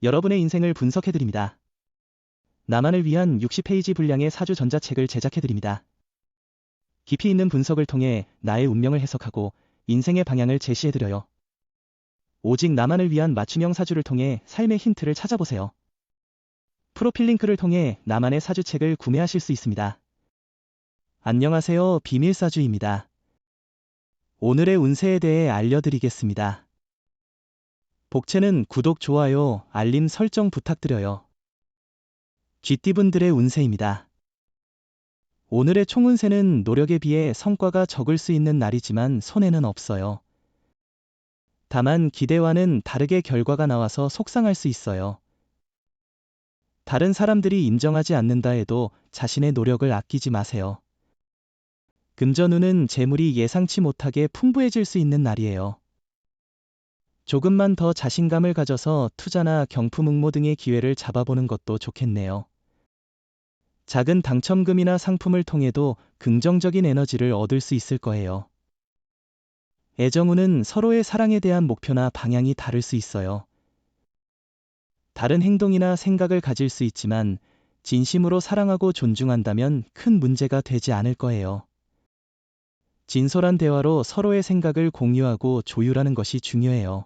여러분의 인생을 분석해드립니다. 나만을 위한 60페이지 분량의 사주 전자책을 제작해드립니다. 깊이 있는 분석을 통해 나의 운명을 해석하고 인생의 방향을 제시해드려요. 오직 나만을 위한 맞춤형 사주를 통해 삶의 힌트를 찾아보세요. 프로필 링크를 통해 나만의 사주책을 구매하실 수 있습니다. 안녕하세요, 비밀사주입니다. 오늘의 운세에 대해 알려드리겠습니다. 복채는 구독, 좋아요, 알림 설정 부탁드려요. 쥐띠분들의 운세입니다. 오늘의 총운세는 노력에 비해 성과가 적을 수 있는 날이지만 손해는 없어요. 다만 기대와는 다르게 결과가 나와서 속상할 수 있어요. 다른 사람들이 인정하지 않는다 해도 자신의 노력을 아끼지 마세요. 금전운은 재물이 예상치 못하게 풍부해질 수 있는 날이에요. 조금만 더 자신감을 가져서 투자나 경품 응모 등의 기회를 잡아보는 것도 좋겠네요. 작은 당첨금이나 상품을 통해도 긍정적인 에너지를 얻을 수 있을 거예요. 애정운은 서로의 사랑에 대한 목표나 방향이 다를 수 있어요. 다른 행동이나 생각을 가질 수 있지만 진심으로 사랑하고 존중한다면 큰 문제가 되지 않을 거예요. 진솔한 대화로 서로의 생각을 공유하고 조율하는 것이 중요해요.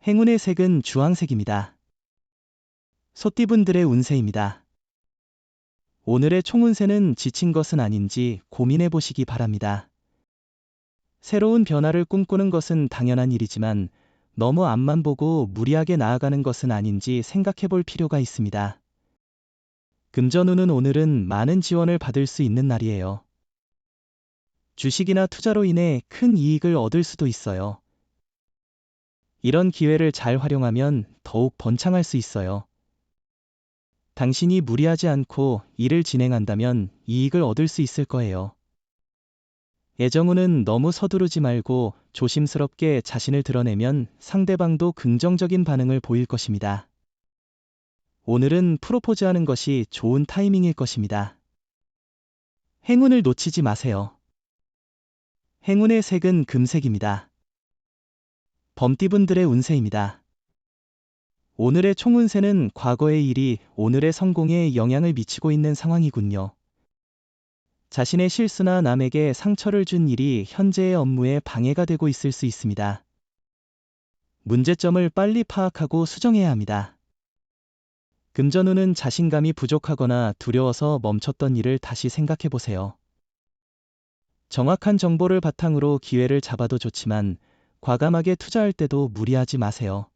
행운의 색은 주황색입니다. 소띠분들의 운세입니다. 오늘의 총운세는 지친 것은 아닌지 고민해 보시기 바랍니다. 새로운 변화를 꿈꾸는 것은 당연한 일이지만 너무 앞만 보고 무리하게 나아가는 것은 아닌지 생각해 볼 필요가 있습니다. 금전운은 오늘은 많은 지원을 받을 수 있는 날이에요. 주식이나 투자로 인해 큰 이익을 얻을 수도 있어요. 이런 기회를 잘 활용하면 더욱 번창할 수 있어요. 당신이 무리하지 않고 일을 진행한다면 이익을 얻을 수 있을 거예요. 애정운은 너무 서두르지 말고 조심스럽게 자신을 드러내면 상대방도 긍정적인 반응을 보일 것입니다. 오늘은 프로포즈하는 것이 좋은 타이밍일 것입니다. 행운을 놓치지 마세요. 행운의 색은 금색입니다. 범띠분들의 운세입니다. 오늘의 총운세는 과거의 일이 오늘의 성공에 영향을 미치고 있는 상황이군요. 자신의 실수나 남에게 상처를 준 일이 현재의 업무에 방해가 되고 있을 수 있습니다. 문제점을 빨리 파악하고 수정해야 합니다. 금전운은 자신감이 부족하거나 두려워서 멈췄던 일을 다시 생각해 보세요. 정확한 정보를 바탕으로 기회를 잡아도 좋지만 과감하게 투자할 때도 무리하지 마세요.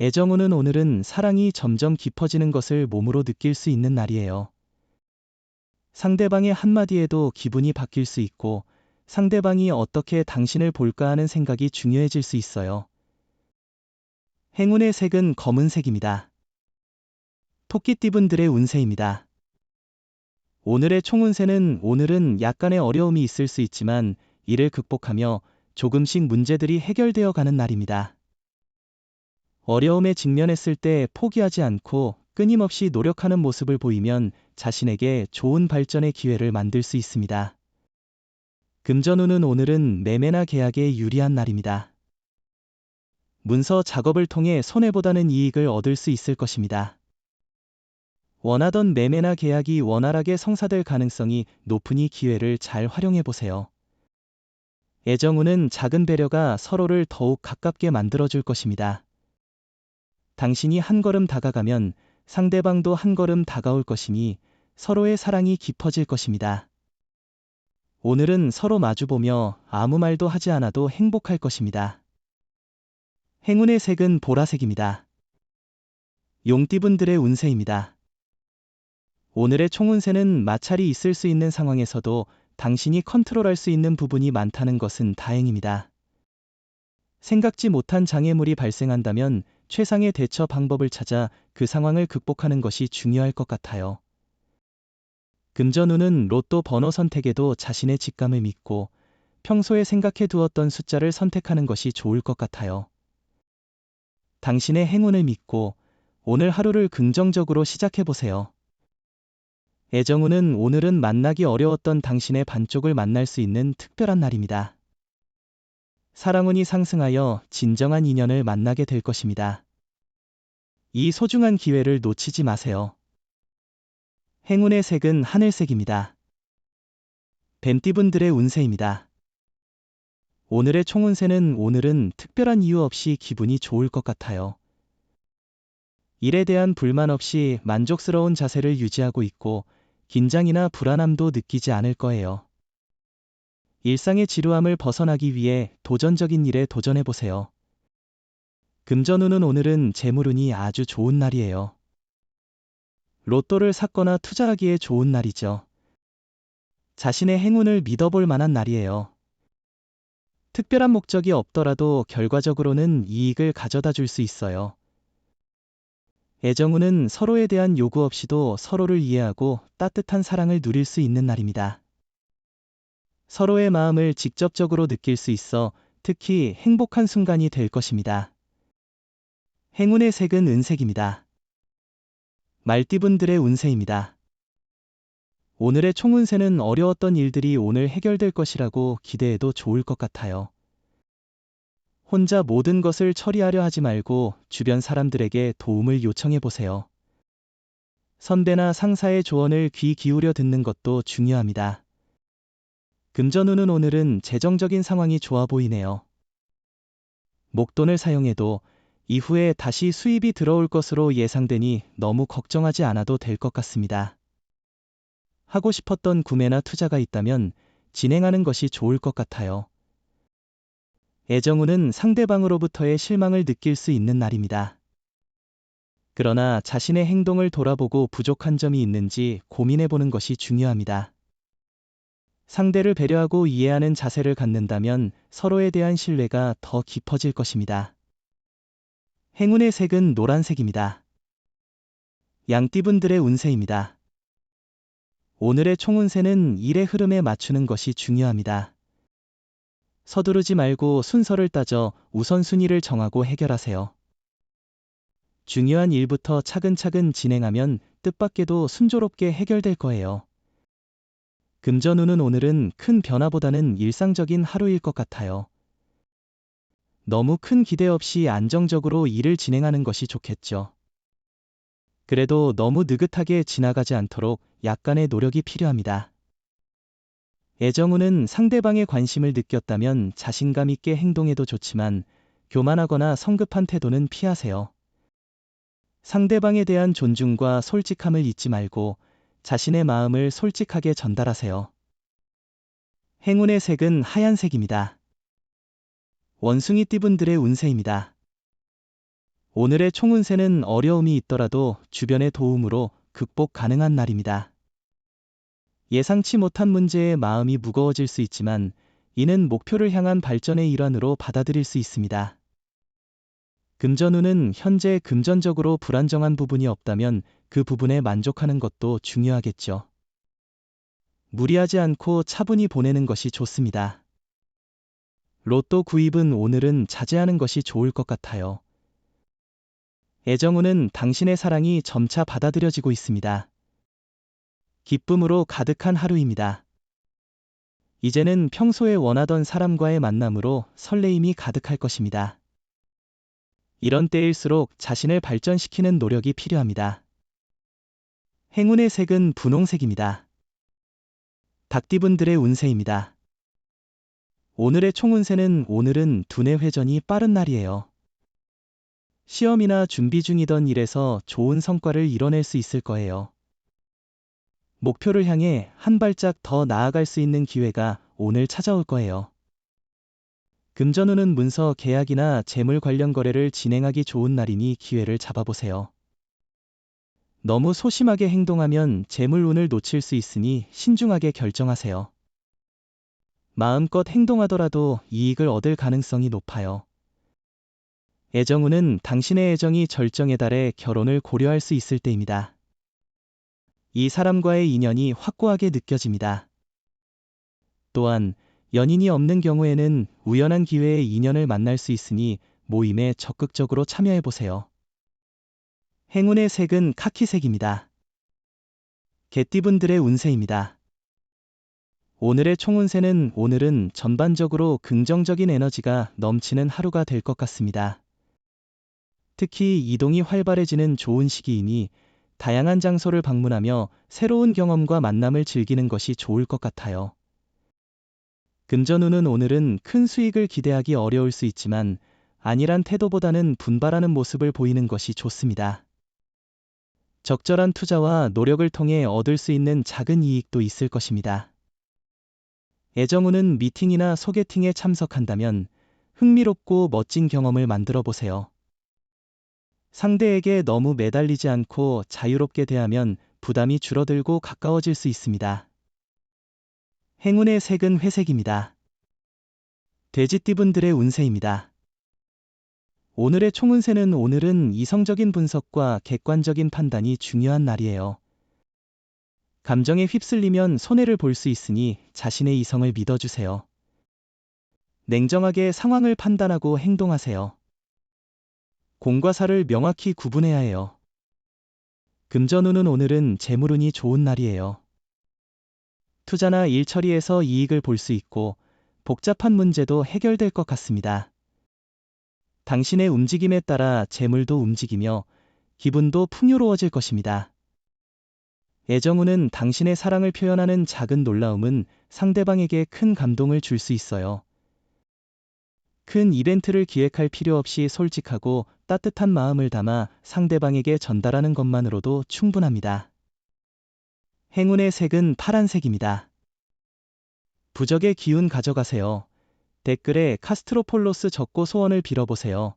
애정운은 오늘은 사랑이 점점 깊어지는 것을 몸으로 느낄 수 있는 날이에요. 상대방의 한마디에도 기분이 바뀔 수 있고 상대방이 어떻게 당신을 볼까 하는 생각이 중요해질 수 있어요. 행운의 색은 검은색입니다. 토끼띠분들의 운세입니다. 오늘의 총운세는 오늘은 약간의 어려움이 있을 수 있지만 이를 극복하며 조금씩 문제들이 해결되어 가는 날입니다. 어려움에 직면했을 때 포기하지 않고 끊임없이 노력하는 모습을 보이면 자신에게 좋은 발전의 기회를 만들 수 있습니다. 금전운은 오늘은 매매나 계약에 유리한 날입니다. 문서 작업을 통해 손해보다는 이익을 얻을 수 있을 것입니다. 원하던 매매나 계약이 원활하게 성사될 가능성이 높으니 기회를 잘 활용해 보세요. 애정운은 작은 배려가 서로를 더욱 가깝게 만들어줄 것입니다. 당신이 한 걸음 다가가면 상대방도 한 걸음 다가올 것이니 서로의 사랑이 깊어질 것입니다. 오늘은 서로 마주보며 아무 말도 하지 않아도 행복할 것입니다. 행운의 색은 보라색입니다. 용띠분들의 운세입니다. 오늘의 총운세는 마찰이 있을 수 있는 상황에서도 당신이 컨트롤할 수 있는 부분이 많다는 것은 다행입니다. 생각지 못한 장애물이 발생한다면 최상의 대처 방법을 찾아 그 상황을 극복하는 것이 중요할 것 같아요. 금전운은 로또 번호 선택에도 자신의 직감을 믿고 평소에 생각해 두었던 숫자를 선택하는 것이 좋을 것 같아요. 당신의 행운을 믿고 오늘 하루를 긍정적으로 시작해 보세요. 애정운은 오늘은 만나기 어려웠던 당신의 반쪽을 만날 수 있는 특별한 날입니다. 사랑운이 상승하여 진정한 인연을 만나게 될 것입니다. 이 소중한 기회를 놓치지 마세요. 행운의 색은 하늘색입니다. 뱀띠분들의 운세입니다. 오늘의 총운세는 오늘은 특별한 이유 없이 기분이 좋을 것 같아요. 일에 대한 불만 없이 만족스러운 자세를 유지하고 있고 긴장이나 불안함도 느끼지 않을 거예요. 일상의 지루함을 벗어나기 위해 도전적인 일에 도전해보세요. 금전운은 오늘은 재물운이 아주 좋은 날이에요. 로또를 샀거나 투자하기에 좋은 날이죠. 자신의 행운을 믿어볼 만한 날이에요. 특별한 목적이 없더라도 결과적으로는 이익을 가져다 줄 수 있어요. 애정운은 서로에 대한 요구 없이도 서로를 이해하고 따뜻한 사랑을 누릴 수 있는 날입니다. 서로의 마음을 직접적으로 느낄 수 있어 특히 행복한 순간이 될 것입니다. 행운의 색은 은색입니다. 말띠분들의 운세입니다. 오늘의 총운세는 어려웠던 일들이 오늘 해결될 것이라고 기대해도 좋을 것 같아요. 혼자 모든 것을 처리하려 하지 말고 주변 사람들에게 도움을 요청해 보세요. 선배나 상사의 조언을 귀 기울여 듣는 것도 중요합니다. 금전운은 오늘은 재정적인 상황이 좋아 보이네요. 목돈을 사용해도 이후에 다시 수입이 들어올 것으로 예상되니 너무 걱정하지 않아도 될 것 같습니다. 하고 싶었던 구매나 투자가 있다면 진행하는 것이 좋을 것 같아요. 애정운은 상대방으로부터의 실망을 느낄 수 있는 날입니다. 그러나 자신의 행동을 돌아보고 부족한 점이 있는지 고민해보는 것이 중요합니다. 상대를 배려하고 이해하는 자세를 갖는다면 서로에 대한 신뢰가 더 깊어질 것입니다. 행운의 색은 노란색입니다. 양띠분들의 운세입니다. 오늘의 총운세는 일의 흐름에 맞추는 것이 중요합니다. 서두르지 말고 순서를 따져 우선순위를 정하고 해결하세요. 중요한 일부터 차근차근 진행하면 뜻밖에도 순조롭게 해결될 거예요. 금전운은 오늘은 큰 변화보다는 일상적인 하루일 것 같아요. 너무 큰 기대 없이 안정적으로 일을 진행하는 것이 좋겠죠. 그래도 너무 느긋하게 지나가지 않도록 약간의 노력이 필요합니다. 애정운은 상대방의 관심을 느꼈다면 자신감 있게 행동해도 좋지만 교만하거나 성급한 태도는 피하세요. 상대방에 대한 존중과 솔직함을 잊지 말고 자신의 마음을 솔직하게 전달하세요. 행운의 색은 하얀색입니다. 원숭이띠분들의 운세입니다. 오늘의 총운세는 어려움이 있더라도 주변의 도움으로 극복 가능한 날입니다. 예상치 못한 문제에 마음이 무거워질 수 있지만 이는 목표를 향한 발전의 일환으로 받아들일 수 있습니다. 금전운은 현재 금전적으로 불안정한 부분이 없다면 그 부분에 만족하는 것도 중요하겠죠. 무리하지 않고 차분히 보내는 것이 좋습니다. 로또 구입은 오늘은 자제하는 것이 좋을 것 같아요. 애정운은 당신의 사랑이 점차 받아들여지고 있습니다. 기쁨으로 가득한 하루입니다. 이제는 평소에 원하던 사람과의 만남으로 설레임이 가득할 것입니다. 이런 때일수록 자신을 발전시키는 노력이 필요합니다. 행운의 색은 분홍색입니다. 닭띠분들의 운세입니다. 오늘의 총운세는 오늘은 두뇌 회전이 빠른 날이에요. 시험이나 준비 중이던 일에서 좋은 성과를 이뤄낼 수 있을 거예요. 목표를 향해 한 발짝 더 나아갈 수 있는 기회가 오늘 찾아올 거예요. 금전운은 문서 계약이나 재물 관련 거래를 진행하기 좋은 날이니 기회를 잡아보세요. 너무 소심하게 행동하면 재물운을 놓칠 수 있으니 신중하게 결정하세요. 마음껏 행동하더라도 이익을 얻을 가능성이 높아요. 애정운은 당신의 애정이 절정에 달해 결혼을 고려할 수 있을 때입니다. 이 사람과의 인연이 확고하게 느껴집니다. 또한 연인이 없는 경우에는 우연한 기회에 인연을 만날 수 있으니 모임에 적극적으로 참여해보세요. 행운의 색은 카키색입니다. 개띠분들의 운세입니다. 오늘의 총운세는 오늘은 전반적으로 긍정적인 에너지가 넘치는 하루가 될 것 같습니다. 특히 이동이 활발해지는 좋은 시기이니 다양한 장소를 방문하며 새로운 경험과 만남을 즐기는 것이 좋을 것 같아요. 금전운은 오늘은 큰 수익을 기대하기 어려울 수 있지만 안일한 태도보다는 분발하는 모습을 보이는 것이 좋습니다. 적절한 투자와 노력을 통해 얻을 수 있는 작은 이익도 있을 것입니다. 애정운은 미팅이나 소개팅에 참석한다면 흥미롭고 멋진 경험을 만들어 보세요. 상대에게 너무 매달리지 않고 자유롭게 대하면 부담이 줄어들고 가까워질 수 있습니다. 행운의 색은 회색입니다. 돼지띠분들의 운세입니다. 오늘의 총운세는 오늘은 이성적인 분석과 객관적인 판단이 중요한 날이에요. 감정에 휩쓸리면 손해를 볼 수 있으니 자신의 이성을 믿어주세요. 냉정하게 상황을 판단하고 행동하세요. 공과 사를 명확히 구분해야 해요. 금전운은 오늘은 재물운이 좋은 날이에요. 투자나 일 처리에서 이익을 볼 수 있고 복잡한 문제도 해결될 것 같습니다. 당신의 움직임에 따라 재물도 움직이며 기분도 풍요로워질 것입니다. 애정운은 당신의 사랑을 표현하는 작은 놀라움은 상대방에게 큰 감동을 줄 수 있어요. 큰 이벤트를 기획할 필요 없이 솔직하고 따뜻한 마음을 담아 상대방에게 전달하는 것만으로도 충분합니다. 행운의 색은 파란색입니다. 부적의 기운 가져가세요. 댓글에 카스트로폴로스 적고 소원을 빌어보세요.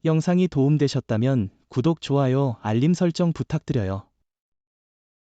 영상이 도움되셨다면 구독, 좋아요, 알림 설정 부탁드려요.